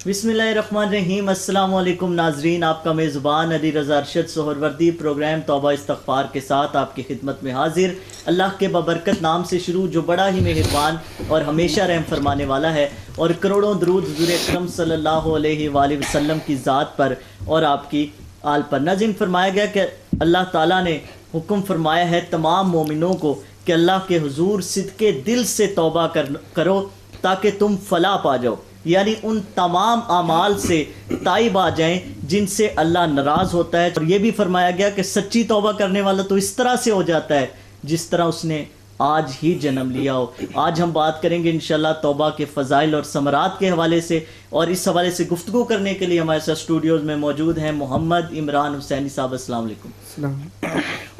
बिस्मिल्लाहिर्रहमानिर्रहीम। अस्सलाम वालेकुम नाजरीन, आपका मेज़बान अली रज़ा अरशद सोहरवर्दी प्रोग्राम तौबा इस्तग़फ़ार के साथ आपकी खिदमत में हाजिर। अल्लाह के बबरकत नाम से शुरू, जो बड़ा ही मेहरबान और हमेशा रहम फरमाने वाला है, और करोड़ों दरूद हुज़ूर अकरम सल्लल्लाहु अलैहि वसल्लम की ज़ात पर और आपकी आल पर। नाज़रीन, फरमाया गया कि अल्लाह ताला ने हुक्म फरमाया है तमाम मोमिनों को कि अल्लाह के हुजूर सिद्के दिल से तौबा करो ताकि तुम फलाह पा जाओ, यानी उन तमाम अमाल से ताइब आ जाएं जिनसे अल्लाह नाराज़ होता है। और ये भी फरमाया गया कि सच्ची तौबा करने वाला तो इस तरह से हो जाता है जिस तरह उसने आज ही जन्म लिया हो। आज हम बात करेंगे इंशाल्लाह तौबा के फ़ज़ाइल और समरात के हवाले से, और इस हवाले से गुफ्तगू करने के लिए हमारे साथ स्टूडियोज़ में मौजूद हैं मोहम्मद इमरान हुसैनी साहब। अस्सलाम वालेकुम।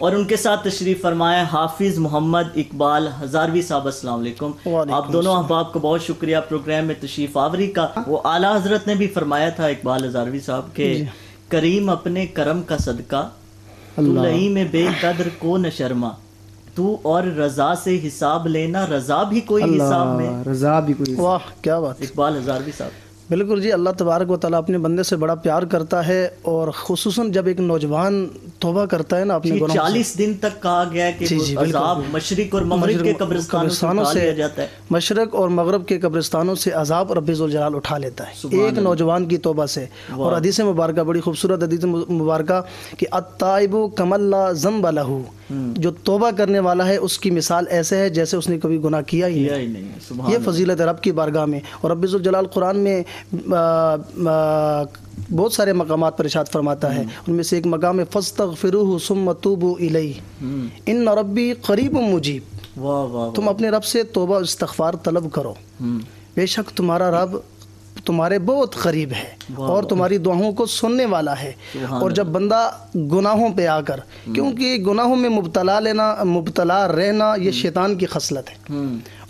और उनके साथ तशरीफ़ फरमाए हाफिज़ मोहम्मद इकबाल हज़ारवी साहब। अस्सलाम वालेकुम। आप दोनों अहबाब को बहुत शुक्रिया प्रोग्राम में तशरीफ़ आवरी का। वो आला हज़रत ने भी फरमाया था इकबाल हज़ारवी साहब के, करीम अपने करम का सदका तू लही में बेकदर को न शर्मा, तू और रजा से हिसाब लेना, रजा भी कोई हिसाब में, रजा भी कोई। वाह क्या बात। इकबाल हज़ारवी साहब। बिल्कुल जी, अल्लाह तबारक व तआला अपने बंदे से बड़ा प्यार करता है, और खुसूसन जब एक नौजवान तौबा करता है ना अपने गुनाहों से। 40 दिन तक कहा गया है कि अज़ाब मशरिक और मगरिब के कब्रिस्तानों से जाता है। मशरक और मगरब के कब्रिस्तानों से अज़ाब रब्बी ज़ुल जलाल उठा लेता है एक नौजवान की तौबा से। और हदीस मुबारक, बड़ी खूबसूरत हदीस मुबारक कि अत्ताइबु कमल्ला ज़ंब लहू, जो तौबा करने वाला है उसकी मिसाल ऐसे है जैसे उसने कभी गुनाह किया ही नहीं। ये फजीलत है रब की बारगाह में। और रब्बी ज़ुल जलाल कुरान में बहुत सारे मकामात पर इरशाद फरमाता है, उनमें से एक मकाम है फस्तगफिरूहु सुम्मा तूबू इलैहि इन्न रब्बी करीबुम मुजीब। तुम अपने रब से तौबा इस्तग़फ़ार तलब करो, बेशक तुम्हारा रब तुम्हारे बहुत करीब है और तुम्हारी दुआओं को सुनने वाला है। और जब बंदा गुनाहों पे आकर, क्योंकि गुनाहों में मुब्तला रहना ये शैतान की खसलत है,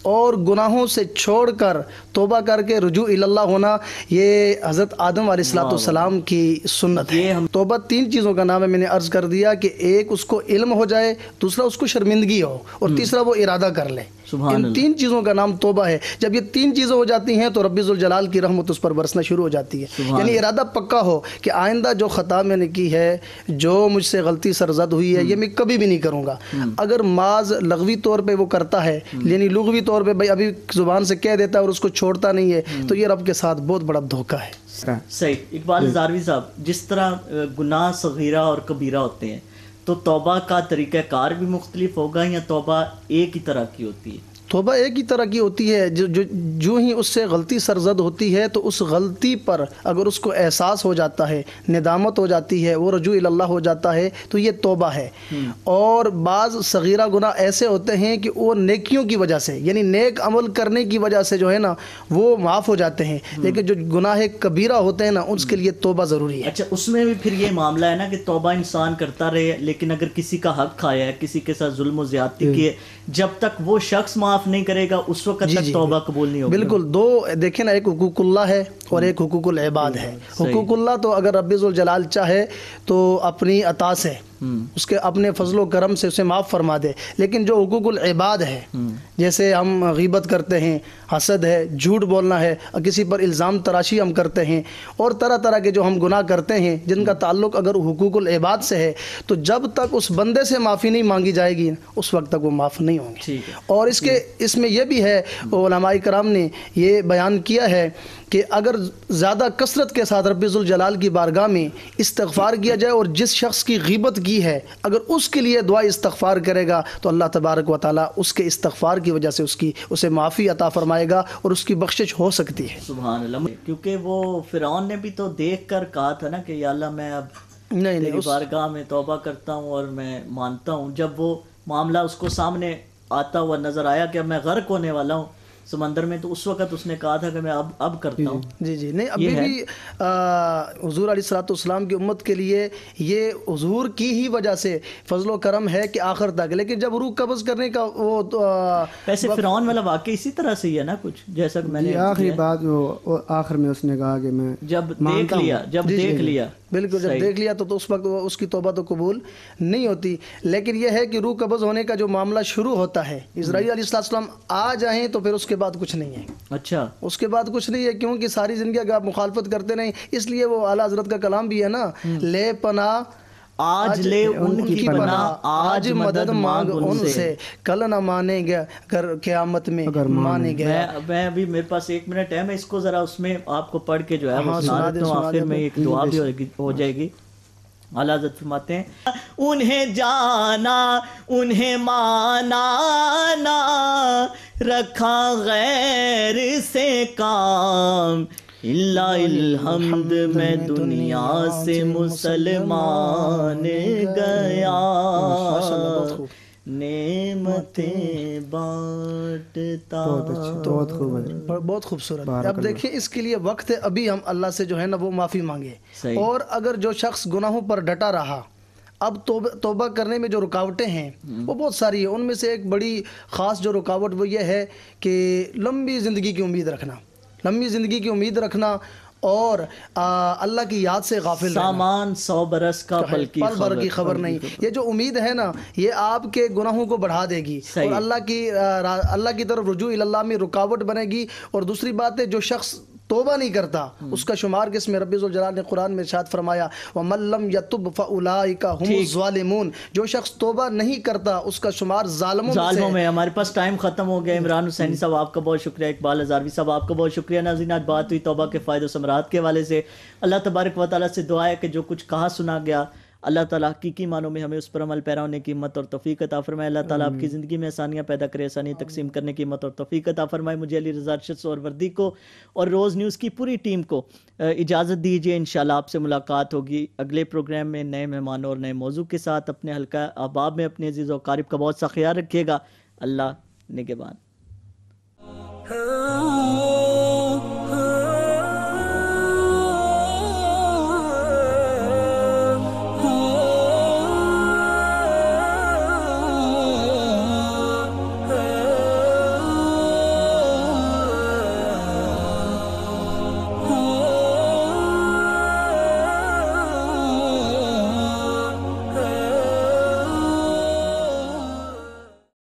और गुनाहों से छोड़कर तौबा करके रुजू इल्लाह होना ये हज़रत आदम अलैहिस्सलाम की सुन्नत है। तौबा 3 चीज़ों का नाम है, मैंने अर्ज़ कर दिया कि एक उसको इल्म हो जाए, दूसरा उसको शर्मिंदगी हो, और तीसरा वो इरादा कर ले। इन 3 चीज़ों का नाम तौबा है। जब ये 3 चीज़ें हो जाती हैं तो रब्बी ज़ुल जलाल की रहमत उस पर बरसना शुरू हो जाती है। यानी इरादा पक्का हो कि आइंदा जो ख़ता मैंने की है, जो मुझसे गलती सरजद हुई है, ये मैं कभी भी नहीं करूँगा। अगर माज लगवी तौर पर वो करता है, यानी लुग़वी तौर पे भाई अभी ज़ुबान से कह देता है और उसको छोड़ता नहीं है, तो ये रब के साथ बहुत बड़ा धोखा है। सही। इकबाल हज़ारवी साहब, जिस तरह गुनाह सगीरा और कबीरा होते हैं, तो तौबा का तरीक़ाकार भी मुख्तलिफ होगा या तौबा एक ही तरह की होती है? तौबा एक ही तरह की होती है। जो ही उससे गलती सरजद होती है तो उस गलती पर अगर उसको एहसास हो जाता है, निदामत हो जाती है, वो रजू इल्लाह हो जाता है, तो ये तौबा है। और बाज़ सगीरा गुनाह ऐसे होते हैं कि वो नेकियों की वजह से, यानी नेक अमल करने की वजह से जो है ना वो माफ़ हो जाते हैं, लेकिन जो गुनाह कबीरा होते हैं ना उसके लिए तौबा ज़रूरी है। अच्छा, उसमें भी फिर ये मामला है ना कि तौबा इंसान करता रहे, लेकिन अगर किसी का हक खाया है, किसी के साथ जुल्म और ज़्यादती की है, जब तक वो शख्स माफ़ नहीं करेगा उस वक्त तक तौबा कबूल नहीं होगी। बिल्कुल। दो देखें ना, एक हुकूकुल्लाह है और एक हुकूकुल इबाद है। हुकूकुल्लाह तो अगर रब्बी ज़ुल जलाल चाहे तो अपनी अता से, उसके अपने फजलो करम से उसे माफ़ फरमा दे, लेकिन जो हुकूकुल इबाद है, जैसे हम गीबत करते हैं, हसद है, झूठ बोलना है, किसी पर इल्ज़ाम तराशी हम करते हैं, और तरह तरह के जो हम गुनाह करते हैं जिनका ताल्लुक़ अगर हुकूकुल इबाद से है, तो जब तक उस बंदे से माफ़ी नहीं मांगी जाएगी उस वक्त तक वो माफ़ नहीं होंगे। और इसमें यह भी है, उलमाए कराम ने ये बयान किया है कि अगर ज़्यादा कसरत के साथ रब्बी ज़ुल जलाल की बारगाह में इस्तग़फ़ार किया जाए, और जिस शख्स की गीबत की है अगर उसके लिए दुआ इस्तग़फ़ार करेगा तो अल्लाह तबारक व तआला उसके इस्तग़फ़ार की वजह से उसे माफ़ी अता फरमाएगा और उसकी बख्शिश हो सकती है। सुभान अल्लाह। क्योंकि वो फ़िरौन ने भी तो देख कर कहा था ना कि या अल्लाह मैं अब तेरी बारगाह में तौबा करता हूँ और मैं मानता हूँ। जब वो मामला उसको सामने आता हुआ नज़र आया कि अब मैं गर्क होने वाला हूँ समंदर में, तो उस वक्त उसने कहा था कि मैं अब करता हूँ। जी नहीं, अभी भी हुजूर अलैहिस्सलाम की उम्मत के लिए ये हुजूर की ही वजह से फजलो करम है कि आखिर तक, लेकिन जब रूह कब्ज़ करने का वो वैसे फ़िरौन वाला वाक़ई इसी तरह से ही है ना कुछ, जैसा कि मैंने आखिरी बात वो आखिर में उसने कहा कि मैं जब देख लिया بالکل جب دیکھ لیا تو اس وقت اس کی توبہ تو قبول نہیں ہوتی. لیکن یہ ہے کہ روح قبض ہونے کا جو معاملہ شروع ہوتا ہے، اسرائیل علیہ السلام آ جائیں تو پھر اس کے بعد کچھ نہیں ہے. اچھا، اس کے بعد کچھ نہیں ہے، کیونکہ ساری زندگی اگر آپ مخالفت کرتے نہیں. اس لیے وہ اعلیٰ حضرت کا کلام بھی ہے نا، لے پناہ آج لے ان کی پناہ، آج مدد مانگ ان سے، کل نہ مانیں گے اگر قیامت میں مانے گیا. میں ابھی میرے پاس 1 منٹ ہے، میں اس کو ذرا اس میں آپ کو پڑھ کے جو ہے وہ سنا دیتا ہوں. آخر میں ایک دعا بھی ہو جائے گی. اعلیٰ حضرت فرماتے ہیں انہیں جانا انہیں مانا نہ رکھا غیر سے کام، اللہ الحمد میں دنیا سے مسلمان گیا، نعمتیں بانٹتا. بہت خوبصورت. اب دیکھیں اس کے لیے وقت ہے، ابھی ہم اللہ سے جو ہے نا وہ معافی مانگے. اور اگر جو شخص گناہوں پر ڈٹا رہا، اب توبہ کرنے میں جو رکاوٹیں ہیں وہ بہت ساری ہیں. ان میں سے ایک بڑی خاص جو رکاوٹ وہ یہ ہے کہ لمبی زندگی کی امید رکھنا، لمبی زندگی کی امید رکھنا، اور اللہ کی یاد سے غافل رہنا. سامان 100 برس کا پل کی خبر نہیں. یہ جو امید ہے نا یہ آپ کے گناہوں کو بڑھا دے گی اور اللہ کی طرف رجوع اللہ میں رکاوٹ بنے گی. اور دوسری بات ہے جو شخص توبہ نہیں کرتا اس کا شمار کس میں؟ رب ذوالجلال نے قرآن میں ارشاد فرمایا وَمَن لَّمْ يَتُبْ فَأُولَٰئِكَ هُمُ الظَّالِمُونَ. جو شخص توبہ نہیں کرتا اس کا شمار ظالموں میں. ہمارے پاس ٹائم ختم ہو گیا. عمران حسینی صاحب آپ کا بہت شکریہ، اقبال ہزاروی صاحب آپ کا بہت شکریہ. ناظرین آج بات ہوئی توبہ کے فائدے و ثمرات کے حوالے سے. اللہ تبارک و تعالیٰ سے دعا ہے کہ جو کچھ کہا سنا گیا اللہ تعالیٰ حقیقی معنوں میں ہمیں اس پر عمل پیرا ہونے کی ہمت اور توفیق عطا فرمائے. اللہ تعالیٰ آپ کی زندگی میں آسانیاں پیدا کرے، آسانی تقسیم کرنے کی ہمت اور توفیق عطا فرمائے. مجھے علی رضا ارشد سہروردی کو اور روز نیوز کی پوری ٹیم کو اجازت دیجیے. انشاءاللہ آپ سے ملاقات ہوگی اگلے پروگرام میں نئے مہمانوں اور نئے موضوع کے ساتھ. اپنے حلقہ احباب میں اپنے عزیز و اقارب کا بہت سا خیال رکھیے گا. اللہ نگہبان.